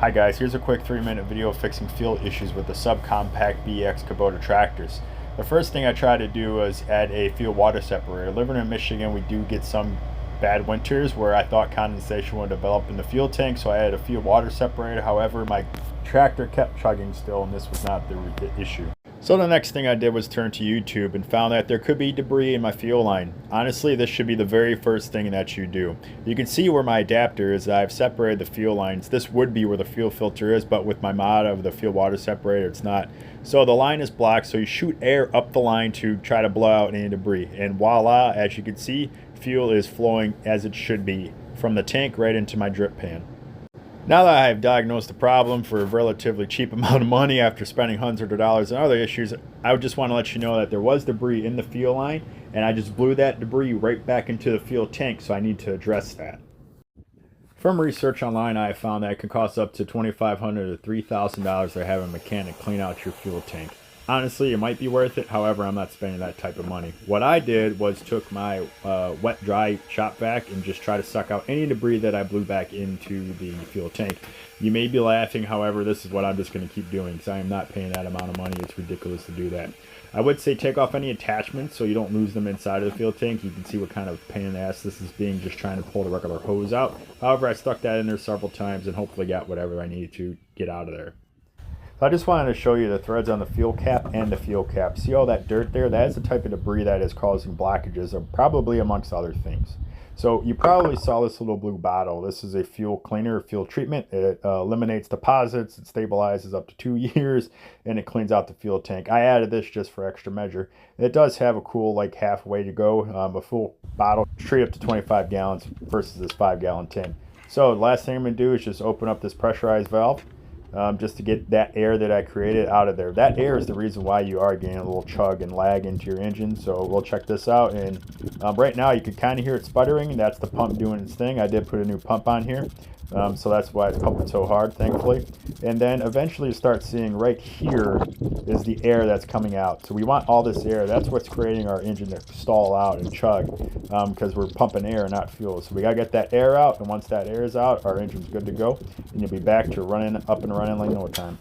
Hi guys, here's a quick 3-minute video fixing fuel issues with the subcompact BX Kubota tractors. The first thing I tried to do was add a fuel water separator. Living in Michigan, we do get some bad winters where I thought condensation would develop in the fuel tank, so I added a fuel water separator. However, my tractor kept chugging still, and this was not the issue. So the next thing I did was turn to YouTube and found that there could be debris in my fuel line. Honestly, this should be the very first thing that you do. You can see where my adapter is. I've separated the fuel lines. This would be where the fuel filter is, but with my mod of the fuel water separator, it's not. So the line is blocked, so you shoot air up the line to try to blow out any debris. And voila, as you can see, fuel is flowing as it should be from the tank right into my drip pan. Now that I have diagnosed the problem for a relatively cheap amount of money after spending hundreds of dollars on other issues, I would just want to let you know that there was debris in the fuel line, and I just blew that debris right back into the fuel tank, so I need to address that. From research online, I have found that it can cost up to $2,500 to $3,000 to have a mechanic clean out your fuel tank. Honestly, it might be worth it. However, I'm not spending that type of money. What I did was took my wet dry shop vac and just try to suck out any debris that I blew back into the fuel tank. You may be laughing, however, this is what I'm just going to keep doing because I am not paying that amount of money. It's ridiculous to do that. I would say take off any attachments so you don't lose them inside of the fuel tank. You can see what kind of pain in the ass this is being, just trying to pull the regular hose out. However, I stuck that in there several times and hopefully got whatever I needed to get out of there. So I just wanted to show you the threads on the fuel cap and the fuel cap. See all that dirt there? That is the type of debris that is causing blockages, probably amongst other things. So you probably saw this little blue bottle. This is a fuel cleaner, fuel treatment. It eliminates deposits, it stabilizes up to 2 years, and it cleans out the fuel tank. I added this just for extra measure. It does have a cool like halfway to go. A full bottle straight up to 25 gallons versus this 5-gallon tin. So the last thing I'm going to do is just open up this pressurized valve. Just to get that air that I created out of there. That air is the reason why you are getting a little chug and lag into your engine. So we'll check this out. And right now you can kind of hear it sputtering. And that's the pump doing its thing. I did put a new pump on here. So that's why it's pumping so hard, thankfully. And then eventually you start seeing right here is the air that's coming out. So we want all this air. That's what's creating our engine to stall out and chug because we're pumping air, not fuel. So we got to get that air out. And once that air is out, our engine's good to go. And you'll be back to running up and running like no time.